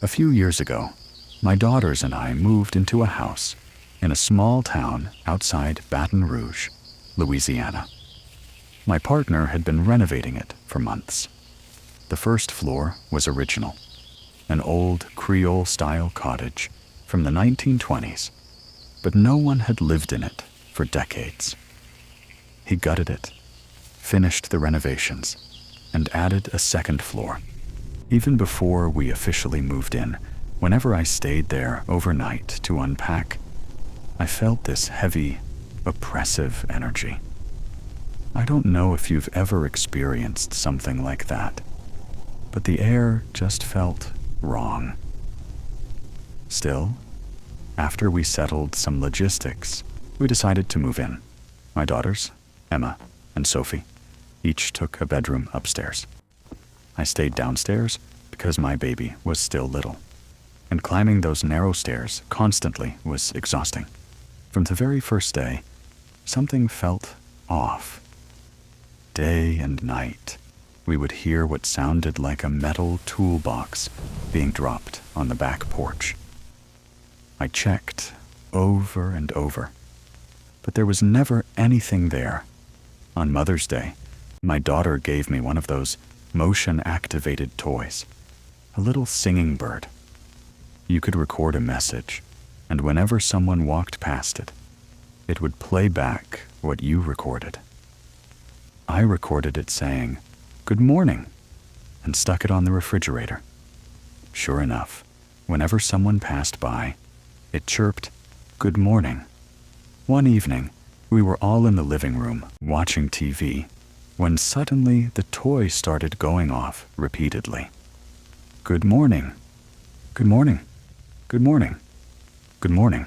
A few years ago, my daughters and I moved into a house in a small town outside Baton Rouge, Louisiana. My partner had been renovating it for months. The first floor was original, an old Creole-style cottage from the 1920s, but no one had lived in it for decades. He gutted it, finished the renovations, and added a second floor. Even before we officially moved in, whenever I stayed there overnight to unpack, I felt this heavy, oppressive energy. I don't know if you've ever experienced something like that, but the air just felt wrong. Still, after we settled some logistics, we decided to move in. My daughters, Emma and Sophie, each took a bedroom upstairs. I stayed downstairs because my baby was still little, and climbing those narrow stairs constantly was exhausting. From the very first day, something felt off. Day and night, we would hear what sounded like a metal toolbox being dropped on the back porch. I checked over and over, but there was never anything there. On Mother's Day, my daughter gave me one of those motion-activated toys, a little singing bird. You could record a message, and whenever someone walked past it, it would play back what you recorded. I recorded it saying, "Good morning," and stuck it on the refrigerator. Sure enough, whenever someone passed by, it chirped, "Good morning." One evening, we were all in the living room watching TV when suddenly the toy started going off repeatedly. "Good morning. Good morning. Good morning. Good morning."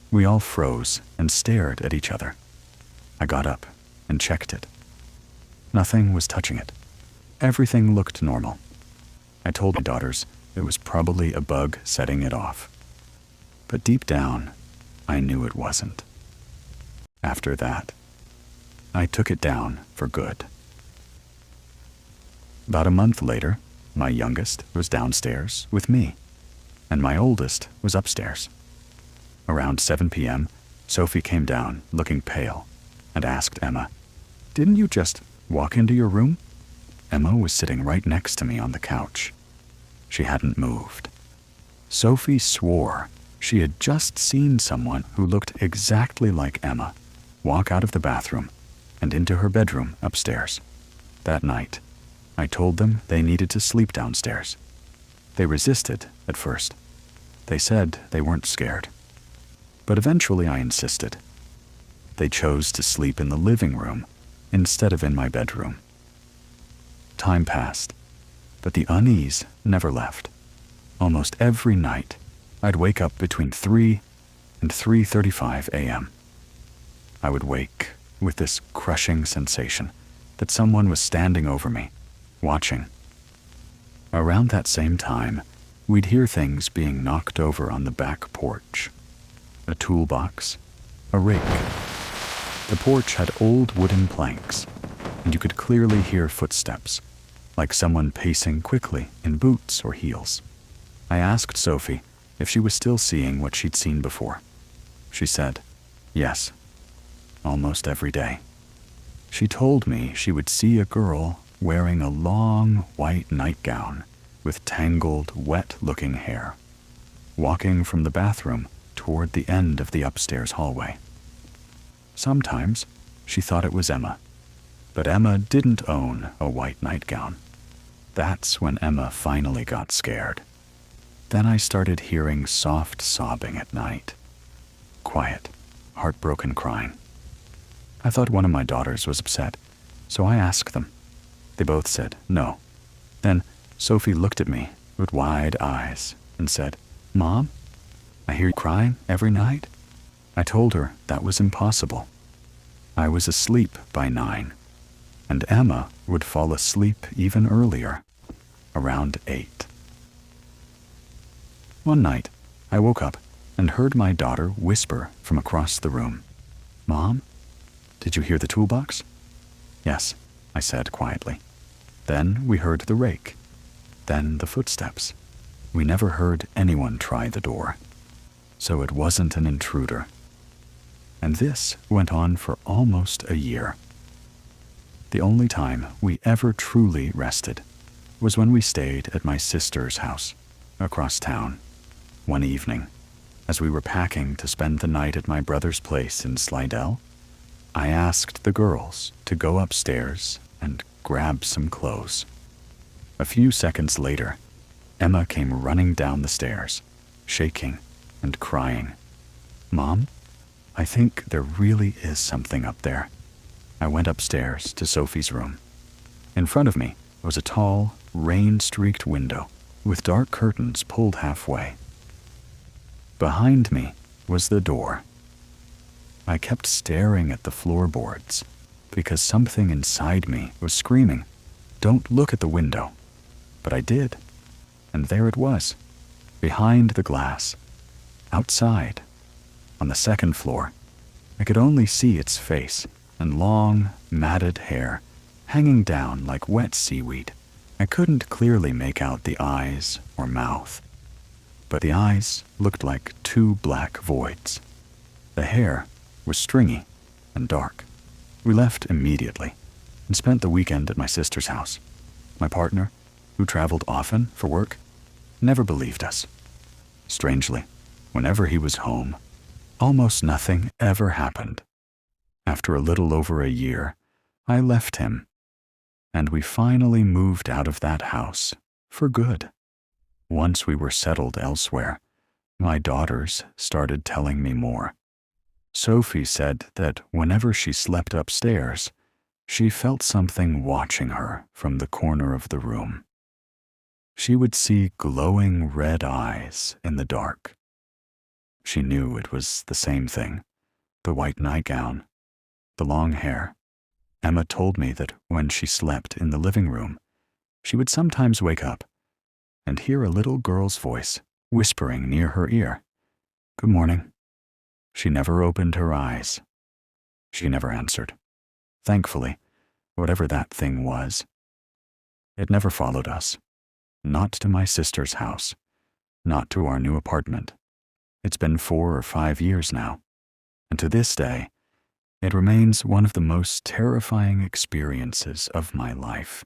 We all froze and stared at each other. I got up and checked it. Nothing was touching it. Everything looked normal. I told my daughters it was probably a bug setting it off. But deep down, I knew it wasn't. After that, I took it down for good. About a month later, my youngest was downstairs with me, and my oldest was upstairs. Around 7 p.m., Sophie came down looking pale and asked Emma, "Didn't you just walk into your room?" Emma was sitting right next to me on the couch. She hadn't moved. Sophie swore she had just seen someone who looked exactly like Emma walk out of the bathroom and into her bedroom upstairs. That night, I told them they needed to sleep downstairs. They resisted at first. They said they weren't scared. But eventually I insisted. They chose to sleep in the living room instead of in my bedroom. Time passed, but the unease never left. Almost every night, I'd wake up between 3 and 3:35 a.m. I would wake with this crushing sensation that someone was standing over me, watching. Around that same time, we'd hear things being knocked over on the back porch. A toolbox, a rake. The porch had old wooden planks, and you could clearly hear footsteps, like someone pacing quickly in boots or heels. I asked Sophie if she was still seeing what she'd seen before. She said, yes, almost every day. She told me she would see a girl wearing a long white nightgown with tangled, wet-looking hair, walking from the bathroom toward the end of the upstairs hallway. Sometimes she thought it was Emma, but Emma didn't own a white nightgown. That's when Emma finally got scared. Then I started hearing soft sobbing at night. Quiet, heartbroken crying. I thought one of my daughters was upset, so I asked them. They both said no. Then Sophie looked at me with wide eyes and said, "Mom, I hear you crying every night?" I told her that was impossible. I was asleep by 9, and Emma would fall asleep even earlier, around 8. One night, I woke up and heard my daughter whisper from across the room, "Mom, did you hear the toolbox?" "Yes," I said quietly. Then we heard the rake, then the footsteps, We never heard anyone try the door, so it wasn't an intruder. And this went on for almost a year. The only time we ever truly rested was when we stayed at my sister's house across town. One evening, as we were packing to spend the night at my brother's place in Slidell, I asked the girls to go upstairs and grab some clothes. A few seconds later, Emma came running down the stairs, shaking and crying. "Mom, I think there really is something up there." I went upstairs to Sophie's room. In front of me was a tall, rain-streaked window with dark curtains pulled halfway. Behind me was the door. I kept staring at the floorboards because something inside me was screaming, "Don't look at the window." But I did, and there it was, behind the glass, outside, on the second floor. I could only see its face and long, matted hair hanging down like wet seaweed. I couldn't clearly make out the eyes or mouth, but the eyes looked like two black voids. The hair was stringy and dark. We left immediately and spent the weekend at my sister's house. My partner, who traveled often for work, never believed us. Strangely, whenever he was home, almost nothing ever happened. After a little over a year, I left him, and we finally moved out of that house for good. Once we were settled elsewhere, my daughters started telling me more. Sophie said that whenever she slept upstairs, she felt something watching her from the corner of the room. She would see glowing red eyes in the dark. She knew it was the same thing, the white nightgown, the long hair. Emma told me that when she slept in the living room, she would sometimes wake up and hear a little girl's voice whispering near her ear, "Good morning." She never opened her eyes. She never answered. Thankfully, whatever that thing was, it never followed us. Not to my sister's house, not to our new apartment. It's been 4 or 5 years now, and to this day, it remains one of the most terrifying experiences of my life.